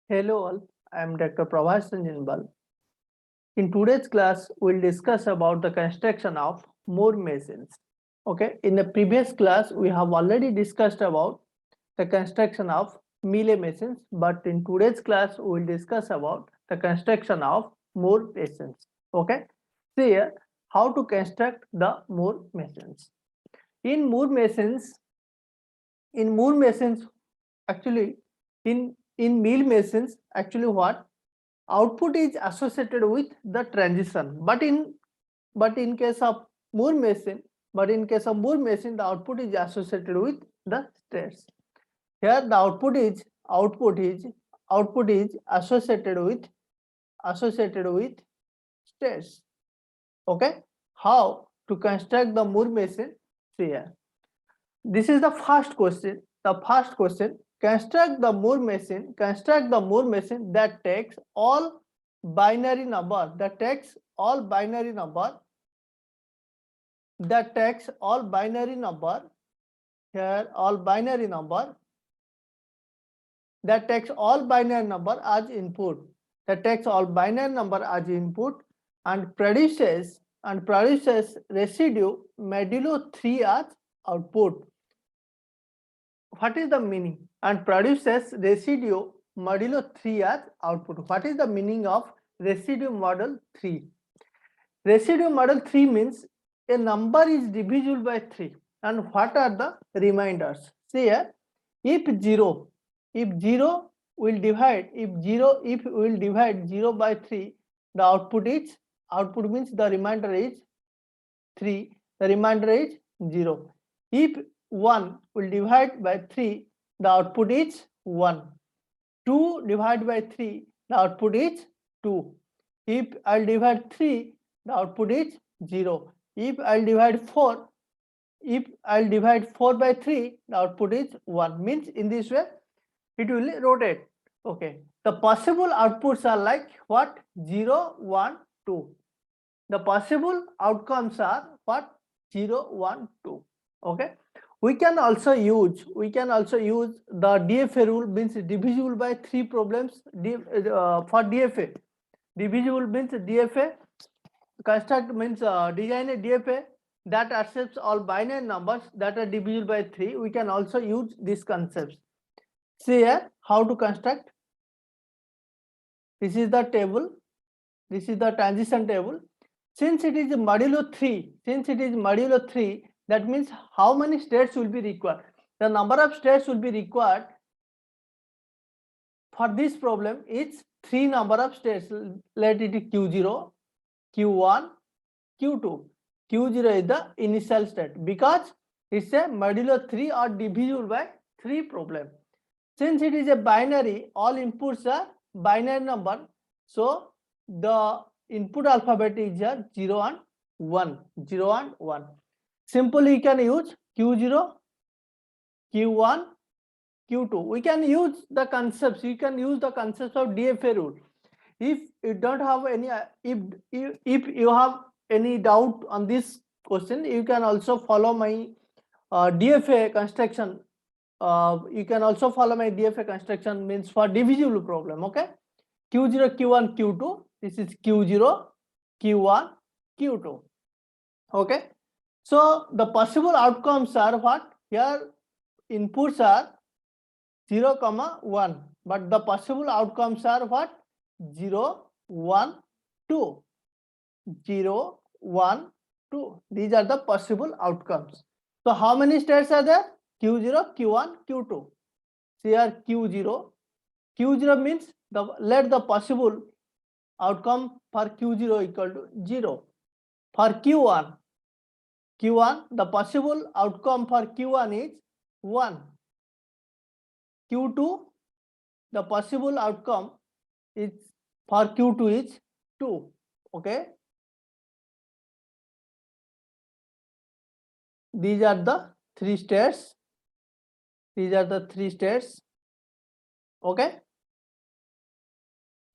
Hello all, I am Dr. Prabhas Jinbal. In today's class, we'll discuss about the construction of Moore machines. Okay, in the previous class, we have already discussed about the construction of Mealy machines, but in today's class, we'll discuss about the construction of Moore machines. Okay, see here how to construct the Moore machines. In Moore machines, actually, in Mealy machines, actually what output is associated with the transition, but in case of Moore machine, the output is associated with the states. Here the output is associated with states. Okay, how to construct the Moore machine? See here, this is the first question. Construct the Moore machine. Construct the Moore machine that takes all binary number. That takes all binary number. Here all binary number. That takes all binary number as input. And produces residue modulo 3 as output. What is the meaning? And produces residue modulo 3 as output. What is the meaning of residue model 3? Residue model 3 means a number is divisible by 3. And what are the reminders? See here, if we will divide 0 by 3, the output means the remainder is 3, the remainder is 0. If 1 will divide by 3, the output is 1. 2 divided by 3, the output is 2. If I'll divide 3, the output is 0. If I'll divide 4 by 3, the output is 1. Means in this way, it will rotate. Okay. The possible outputs are like what? 0, 1, 2. The possible outcomes are what? 0, 1, 2. Okay. We can also use the DFA rule, means divisible by 3 problems. For DFA, divisible means DFA. Construct means design a DFA that accepts all binary numbers that are divisible by 3. We can also use these concepts. See here how to construct. This is the table. This is the transition table. Since it is modulo 3, that means how many states will be required? The number of states will be required for this problem is 3 number of states. Let it be Q0, Q1, Q2. Q0 is the initial state because it's a modulo 3 or divisible by 3 problem. Since it is a binary, all inputs are binary number. So the input alphabet is here 0 and 1. Simply you can use Q0, Q1, Q2. We can use the concepts. You can use the concepts of DFA rule. If you don't have any, if you have any doubt on this question, you can also follow my DFA construction. Means for divisible problem. Okay, Q0, Q1, Q2. This is Q0, Q1, Q2. Okay, so the possible outcomes are what? Here inputs are 0, 1, but the possible outcomes are what? 0, 1, 2. 0, 1, 2. These are the possible outcomes. So how many states are there? Q0, Q1, Q2. Here Q0 means let the possible outcome for Q0 equal to 0. For Q1, the possible outcome for Q1 is 1. Q2, the possible outcome is for Q2 is 2. Okay. These are the 3 states. Okay.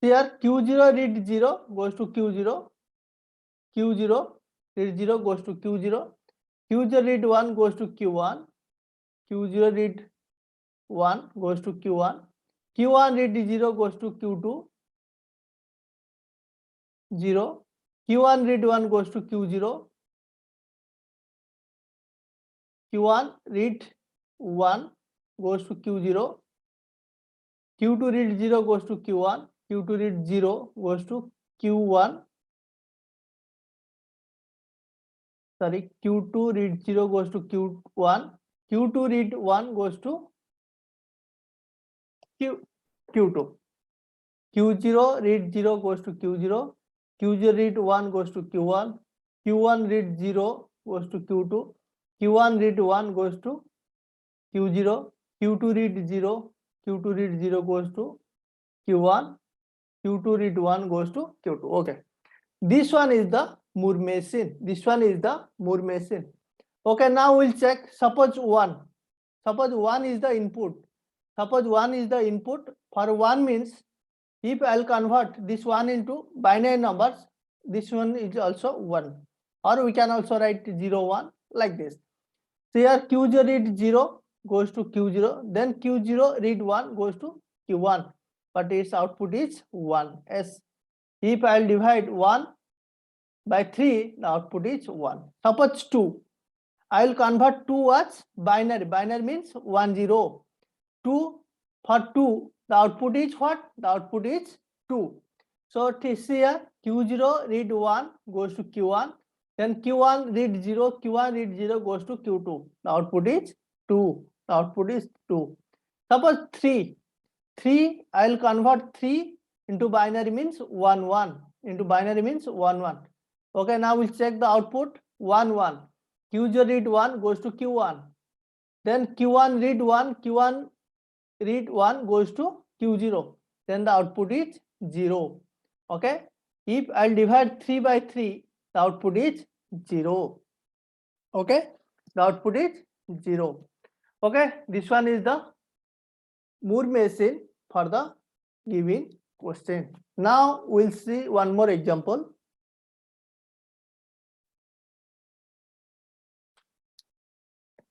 Here Q0 read 0 goes to Q0. Q0 read 0 goes to Q0. Q0 read 1 goes to Q1. Q0 read 1 goes to Q1. Q1 read 0 goes to Q2, 0. Q1 read 1 goes to Q0. Q1 read 1 goes to Q0. Q2 read 0 goes to Q1. Q2 read 0 goes to Q1. Sorry, Q2 read 0 goes to Q1. Q2 read 1 goes to Q2. Q0 read 0 goes to Q0. Q0 read 1 goes to Q1. Q1 read 0 goes to Q2. Q1 read 1 goes to Q0. Q2 read 0. Q2 read 0 goes to Q1. Q2 read 1 goes to Q2. Okay. This one is the Moore machine. This one is the Moore machine. Okay, now we'll check. Suppose 1. Suppose 1 is the input. Suppose 1 is the input. For 1 means if I'll convert this 1 into binary numbers, this one is also 1. Or we can also write 0, 1 like this. So here Q0 read 0 goes to Q0. Then Q0 read 1 goes to Q1. But its output is 1. Yes. If I'll divide 1 by 3, the output is 1. Suppose 2. I will convert 2 as binary. Binary means 1, 0. 2 for 2, the output is what? The output is 2. So here Q0 read 1 goes to Q1. Then Q1 read 0. Q1 read 0 goes to Q2. The output is 2. The output is 2. Suppose 3. 3, I will convert 3 into binary means 1, 1. Into binary means 1, 1. Okay, now we'll check the output 1, 1. Q0 read 1 goes to Q1. Then Q1 read 1. Q1 read 1 goes to Q0. Then the output is 0. Okay. If I'll divide 3 by 3, the output is 0. Okay. The output is 0. Okay. This one is the Moore machine for the given question. Now we'll see one more example.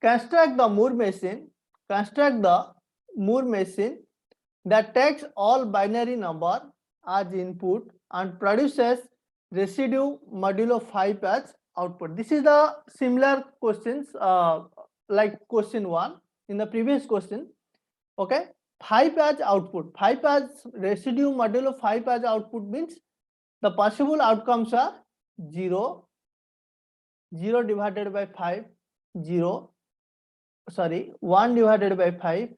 Construct the Moore machine. Construct the Moore machine that takes all binary number as input and produces residue modulo 5 as output. This is the similar questions like question 1 in the previous question. Okay, 5 as output. 5 as residue modulo 5 as output means the possible outcomes are 0, 0 divided by 5, 0. Sorry, 1 divided by 5,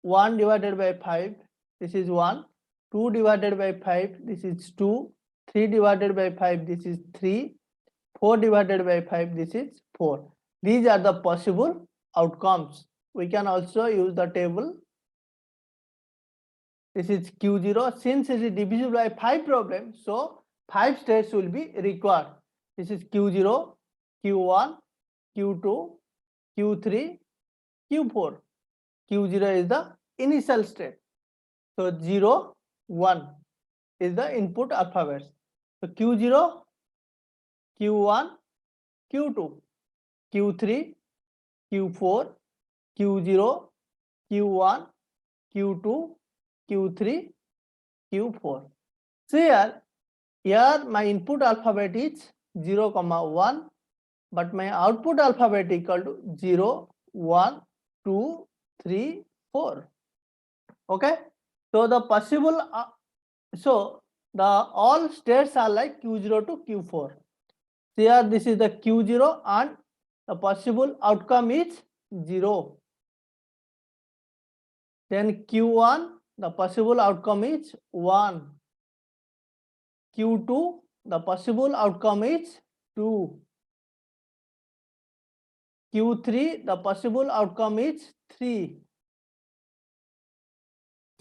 1 divided by 5, this is 1, 2 divided by 5, this is 2, 3 divided by 5, this is 3, 4 divided by 5, this is 4. These are the possible outcomes. We can also use the table. This is Q0. Since it is divisible by 5 problem, so 5 steps will be required. This is Q0, Q1, Q2, Q3, Q4. Q0 is the initial state. So 0, 1 is the input alphabets. So Q0, Q1, Q2, Q3, Q4, Q0, Q1, Q2, Q3, Q4. So here my input alphabet is 0, 1, but my output alphabet equal to 0, 1, 2, 3, 4. Okay, so the possible the all states are like Q0 to Q4. Here this is the Q0 and the possible outcome is 0. Then Q1, the possible outcome is 1. Q2, the possible outcome is 2. Q3, the possible outcome is 3.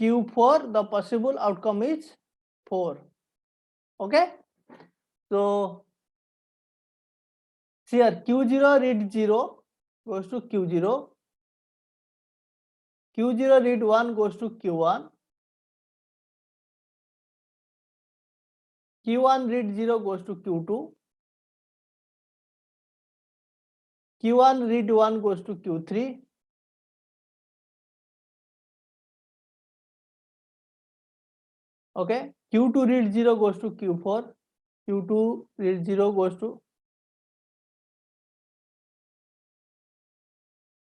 Q4, the possible outcome is 4. Okay, so here Q0 read 0 goes to Q0. Q0 read 1 goes to Q1. Q1 read 0 goes to Q2. Q1 read 1 goes to Q3. Okay, Q2 read 0 goes to Q4. Q2 read 0 goes to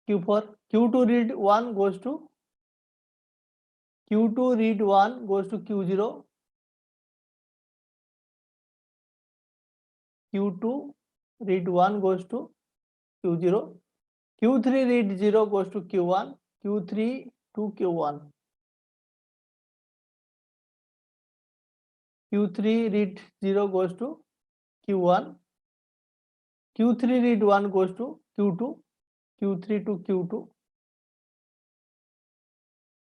Q4. Q2 read 1 goes to Q2 read 1 goes to Q0. Q2 read 1 goes to Q0. Q3 read 0 goes to Q1. Q3 to Q1. Q3 read 0 goes to Q1. Q3 read 1 goes to Q2. Q3 to Q2.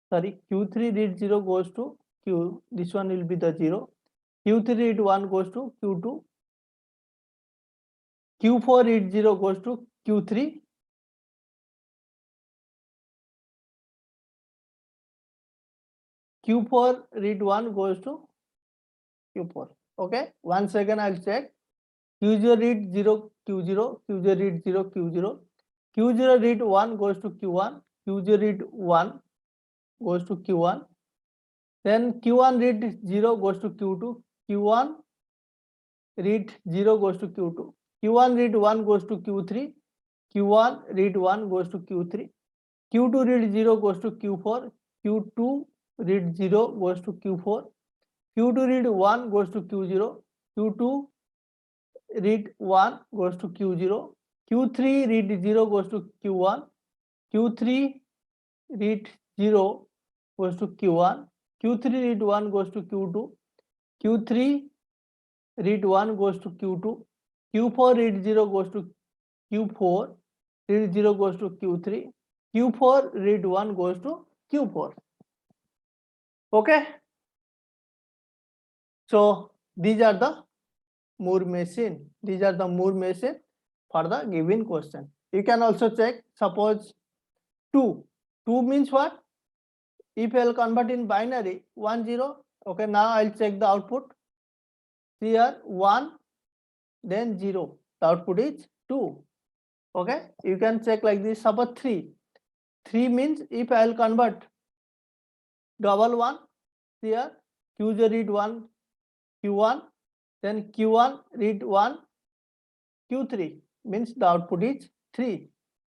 Sorry, Q3 read 0 goes to Q. This one will be the 0. Q3 read 1 goes to Q2. Q4 read 0 goes to Q3. Q4 read 1 goes to Q4. Okay, once again I'll check. Q0 read 0 Q0, Q0 read 0 Q0, Q0 read 1 goes to Q1, Q0 read 1 goes to Q1, then Q1 read 0 goes to Q2, Q1 read 0 goes to Q2, Q1 read 1 goes to Q3, Q1 read 1 goes to Q3, Q2 read 0 goes to Q4, Q2 read 0 goes to Q4, Q2 read 1 goes to Q0, Q2 read 1 goes to Q0, Q3 read 0 goes to Q1, Q3 read 0 goes to Q1, Q3 read 1 goes to Q2, Q3 read 1 goes to Q2, Q4 read 0 goes to Q4, read 0 goes to Q3, Q4 read 1 goes to Q4. Okay, so these are the Moore machine. These are the Moore machine for the given question. You can also check, suppose 2 means what? If I'll convert in binary 1 0. Okay, now I'll check the output. Here 1 then 0, the output is 2. Okay, you can check like this. Suppose 3 means if I'll convert double 1, here Q0 read 1 Q1, then Q1 read 1 Q3, means the output is 3.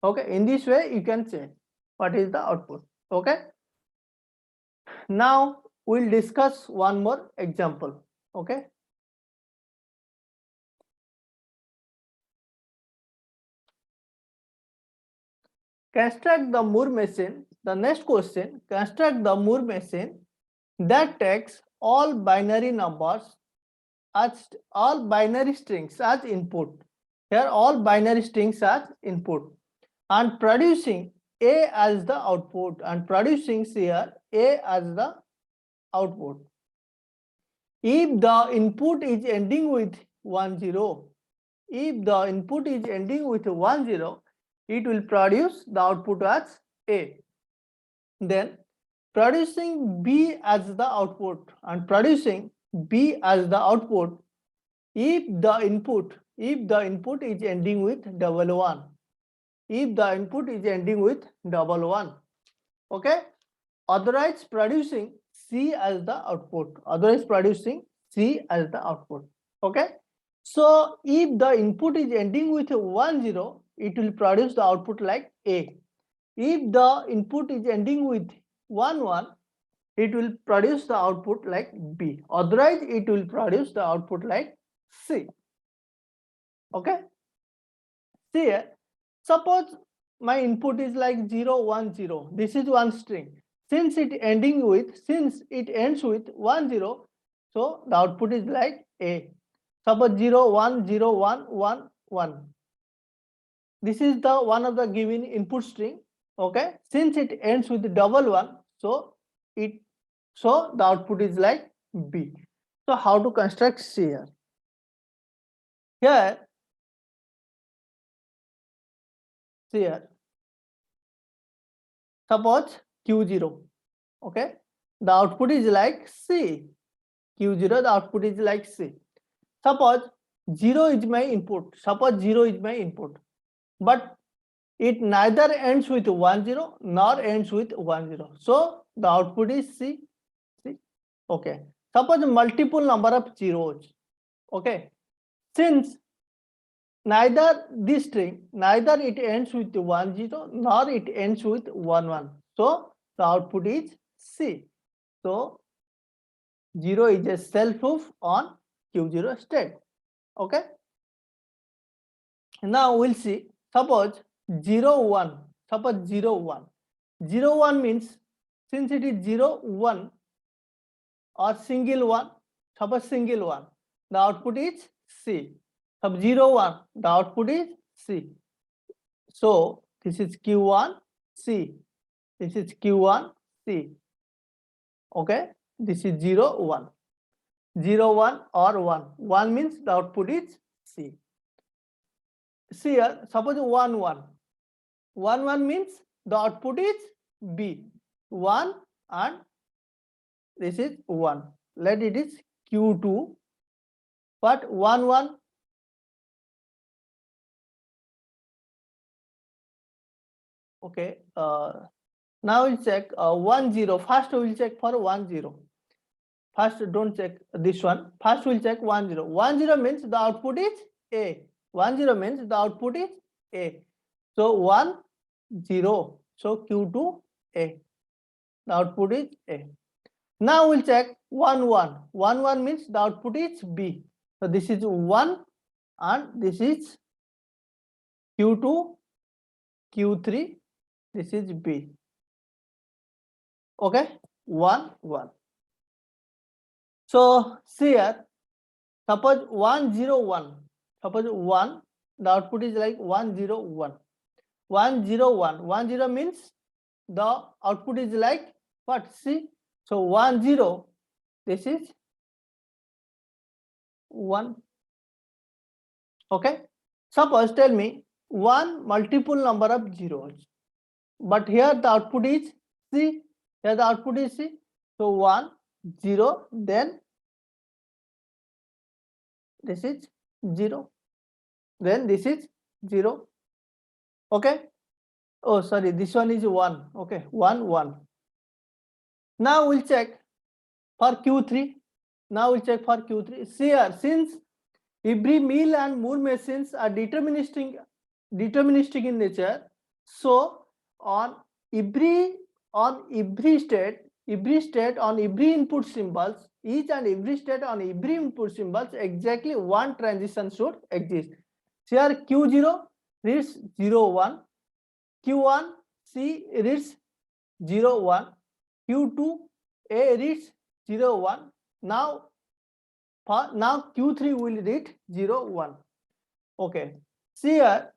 Okay, in this way you can check what is the output. Okay, now we'll discuss one more example. Okay, construct the Moore machine. The next question, construct the Moore machine that takes all binary numbers as all binary strings as input. Here all binary strings as input and producing A as the output, and producing here A as the output. If the input is ending with 1 0, if the input is ending with 1 0, it will produce the output as A. Then producing B as the output and producing B as the output if the input is ending with 1 if the input is ending with 1. Okay, otherwise producing C as the output, otherwise producing C as the output. Okay, so if the input is ending with 1 0, it will produce the output like A. If the input is ending with 1 1, it will produce the output like B. Otherwise, it will produce the output like C. Okay. See here, suppose my input is like 0 1 0. This is one string. Since it ends with 1 0, so the output is like A. Suppose 0 1 0 1 1 1. This is the one of the given input string. Okay, since it ends with 1 1, so the output is like B. So how to construct C here? Here, see here, suppose Q0. Okay, the output is like C. Q0, the output is like C. Suppose 0 is my input. Suppose 0 is my input, but it neither ends with 10 nor ends with 10. So the output is C. Okay. Suppose multiple number of zeros. Okay. Since neither this string, neither it ends with 10 nor it ends with 11. So the output is C. So 0 is a self-proof on Q0 state. Okay. Now we'll see. Suppose 0, 1. Suppose 0, 1. 0, 1 means since it is 0, 1 or single 1, suppose single 1, the output is C. Sub 0, 1, the output is C. So this is Q1, C. This is Q1, C. Okay. This is 0, 1. 0, 1 or 1. 1 means the output is C. See here, suppose 1, 1. 1, 1 means the output is B. 1 and this is 1. Let it is Q2. But 1, 1. Okay. Now we'll check 1, 0. First we'll check for 1, 0. First don't check this one. First we'll check 1, 0. 1, 0 means the output is A. 1, 0 means the output is A. So 1, 0. So Q2 A. The output is A. Now we'll check 1, 1. 1, 1 means the output is B. So this is 1 and this is Q2, Q3. This is B. Okay, 1, 1. So see here, suppose 1, 0, 1. Suppose 1, the output is like 1, 0, 1. 1, 0, 1. 1, 0 means the output is like what? See. So 1, 0. This is 1. Okay. Suppose tell me 1 multiple number of zeros. But here the output is C. Here the output is C. So 1, 0, then this is 0. Then this is 0. Okay. Oh, sorry, this one is 1. Okay, 1, 1. Now we'll check for Q3. Now we'll check for Q3. See here, since every Mill and Moore machines are deterministic in nature, so on every state, on every input symbols, each and every state on every input symbols, exactly one transition should exist. So here Q0 reads 0, 1, Q1 C reads 0, 1, Q2 A reads 0, 1. Now Q3 will read 0, 1. Okay. See here,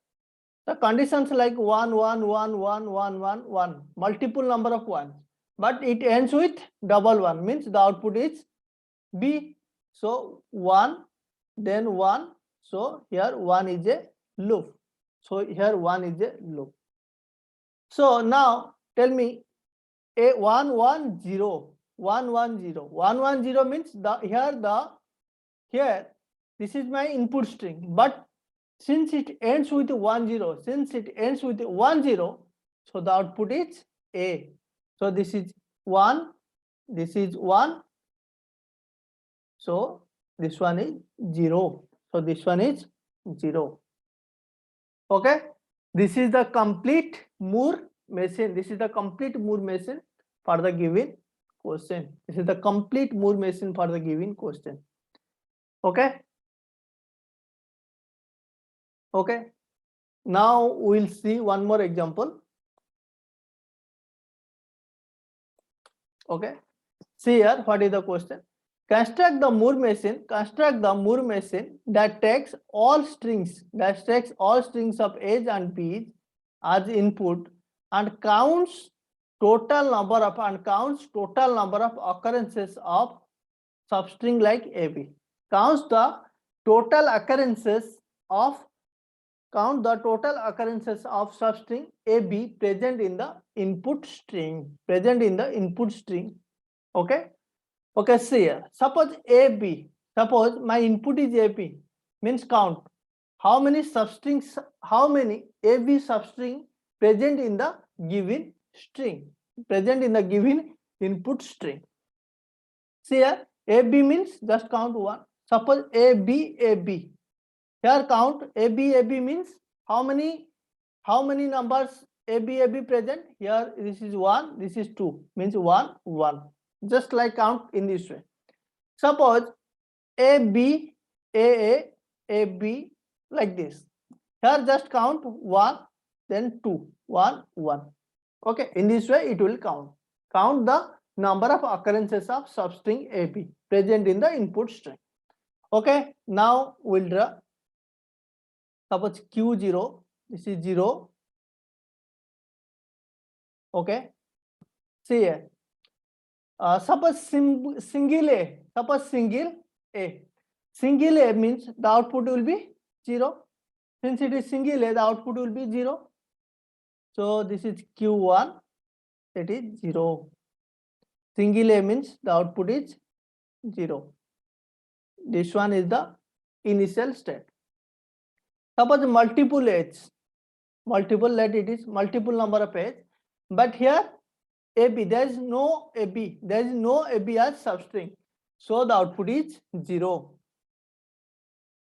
the conditions like 1, 1, 1, 1, 1, 1, 1, multiple number of 1s, but it ends with double 1, means the output is B. So 1, then 1. So here 1 is a loop. So here 1 is a loop. So now tell me a 1, 1, 0, 1, 1, 0. 1, 1, 0 means here this is my input string, but since it ends with 1, 0, so the output is A. So this is 1, this is 1, so this one is 0. So this one is 0. Okay, this is the complete Moore machine. This is the complete Moore machine for the given question. This is the complete Moore machine for the given question. Okay. Okay. Now we'll see one more example. Okay. See here, what is the question? Construct the Moore machine that takes all strings of A's and B's as input and counts total number of occurrences of substring like AB. Count the total occurrences of substring AB present in the input string. Okay. Okay, see here. Suppose AB. Suppose my input is AB. Means count how many AB substring present in the given string, present in the given input string. See here, AB means just count 1. Suppose AB, AB. Here count AB, AB means how many numbers AB, AB present? Here this is 1, this is 2, means 1, 1. Just like count in this way. Suppose AB, AA, AB like this. Here just count 1, then 2, 1, 1. Okay, in this way it will count. Count the number of occurrences of substring AB present in the input string. Okay, now we'll draw. Suppose Q0, this is 0. Okay, see here. Suppose single A, suppose single A. Single A means the output will be 0. Since it is single A, the output will be 0. So this is Q1, it is 0. Single A means the output is 0. This one is the initial state. Suppose multiple A's, multiple, let it is multiple number of A's, but here AB, there is no AB, there is no AB as substring. So the output is 0.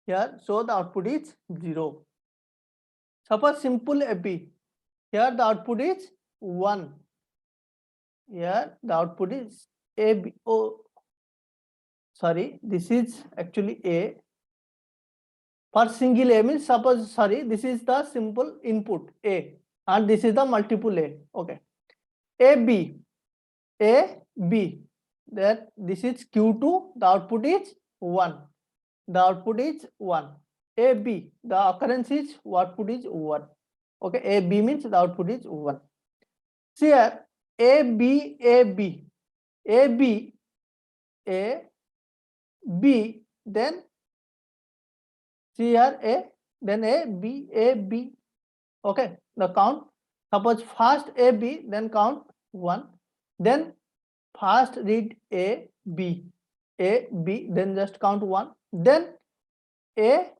Here, so the output is 0. Suppose simple AB, here the output is 1. Here the output is AB. Oh, sorry, this is actually A. For single A means suppose, sorry, this is the simple input A and this is the multiple A. Okay. AB, AB, that this is Q2, the output is 1. The output is 1. AB, the occurrence is output is 1. Okay, AB means the output is 1. See here, AB, AB, AB, A, B, then see here A, then A, B, A, B. Okay, the count. Suppose first A, B, then count 1. Then first read A, B, then just count 1. Then A,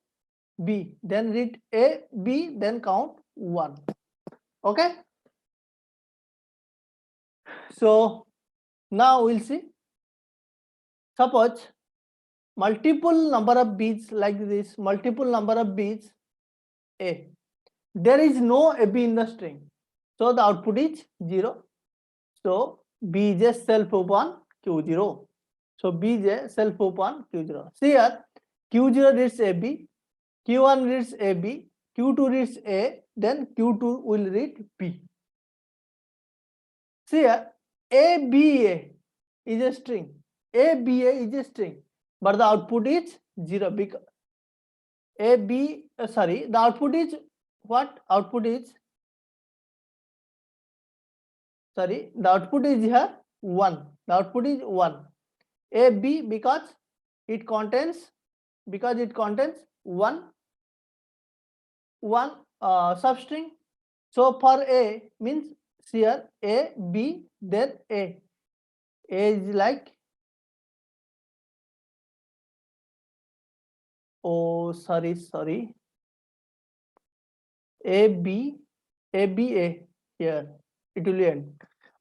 B, then read A, B, then count 1. Okay. So now we'll see. Suppose multiple number of beats like this, multiple number of beats A. There is no AB in the string. So the output is 0. So B is a self upon Q0. So B is a self upon Q0. See here, Q0 reads AB, Q1 reads AB, Q2 reads A, then Q2 will read B. See here, ABA is a string. ABA is a string, but the output is 0 because the output is what? Output is, the output is here 1. The output is 1. AB because it contains one substring. So for A means here A, B, then A. A is like, oh sorry, A, B, A, B, A, here it will end.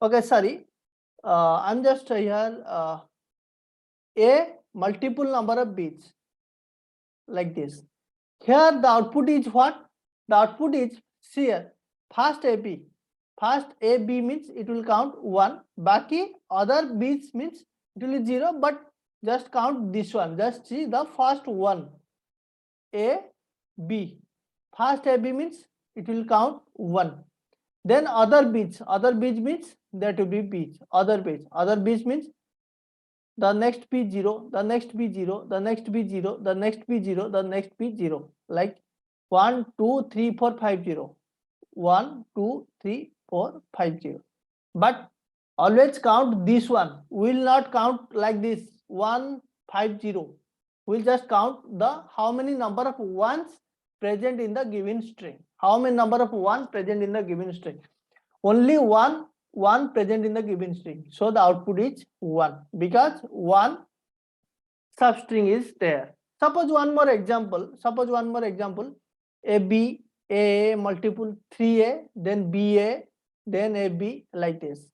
Okay, sorry, I'm just here A multiple number of bits like this. Here the output is what? The output is here first AB. First AB means it will count 1. Baki other bits means it will be 0, but just count this one. Just see the first one. A, B. First AB means it will count 1. Then other bits means that will be bits. Other bits means the next be 0, the next be 0, the next be 0, the next be 0, the next be 0. Like 1, 2, 3, 4, 5, 0. 1, 2, 3, 4, 5, 0. But always count this one. We will not count like this 1, 5, 0. We'll just count the how many number of ones present in the given string. How many number of one present in the given string? Only one present in the given string. So the output is 1 because one substring is there. Suppose one more example. AB, A multiple 3A, then BA, then AB, like this.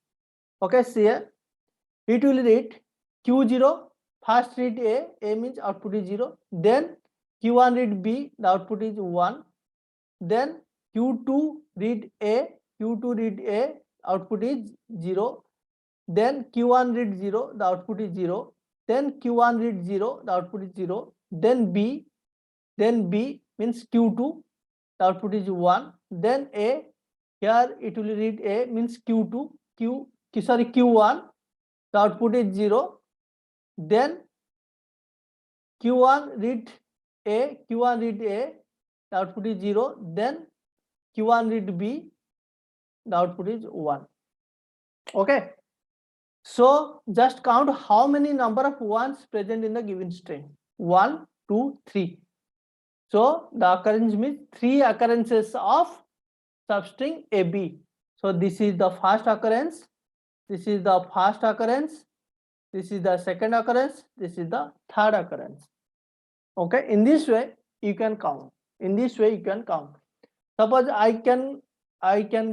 Okay, see here, it will read Q0, first read A means output is 0, then Q1 read B, the output is 1, then Q2 read A, Q2 read A, output is 0, then Q1 read 0, the output is 0, then Q1 read 0, the output is 0, then B means Q2, the output is 1, then A, here it will read A means Q2, Q1, the output is 0, then Q1 read A, the output is 0, then Q1 read B, the output is 1. Okay, so just count how many number of ones present in the given string. 1, 2, 3. So the occurrence means 3 occurrences of substring AB. So this is the first occurrence, this is the first occurrence, this is the second occurrence, this is the third occurrence. Okay, in this way you can count. In this way you can count. Suppose I can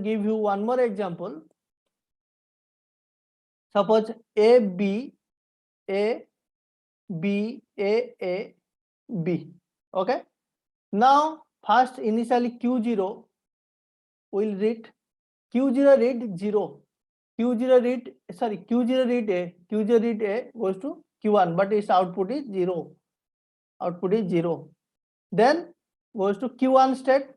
give you one more example. Suppose A B A B A B. Okay. Now first initially Q0 will read Q0 read 0. Q0 read A goes to Q1, but its output is 0. Output is 0. Then goes to Q1 state.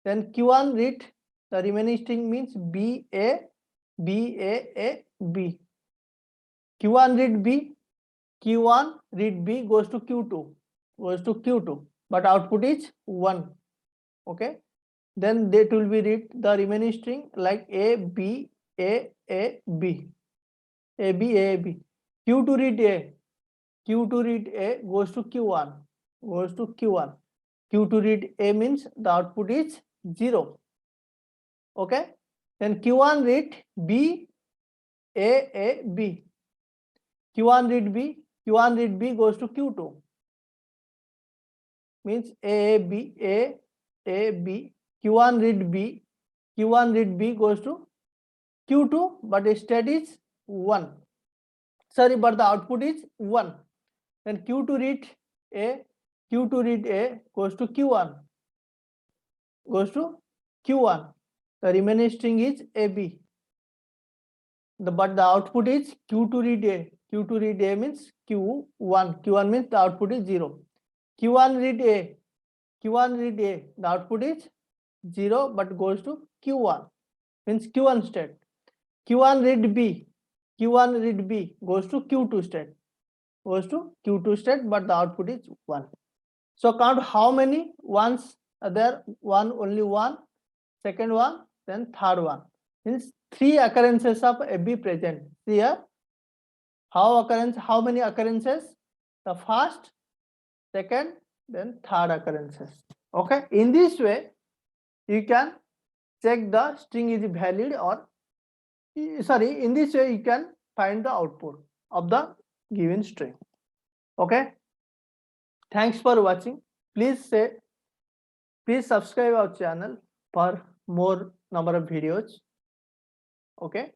Then Q1 read the remaining string means B A B. Q1 read B. Q1 read B goes to Q2. But output is 1. Okay. Then that will be read the remaining string like A B. AB. Q2 read A goes to Q1. Q2 read A means the output is 0. Okay. Then Q1 read B B. Q1 read B goes to Q2. Means A B. Q1 read B goes to Q2, but the state is 1. Sorry, but the output is 1. Then Q2 read A goes to Q1. The remaining string is AB. But the output is Q2 read A. Q2 read A means Q1. Q1 means the output is 0. Q1 read A. The output is 0, but goes to Q1. Means Q1 state. Q1 read B. Goes to Q2 state. But the output is 1. So count how many ones are there. Only one. Second one, then third one. Means 3 occurrences of AB present. See here. How many occurrences? The first, second, then third occurrences. Okay. In this way, you can check the string is valid or in this way you can find the output of the given string. Okay. Thanks for watching. Please subscribe our channel for more number of videos. Okay.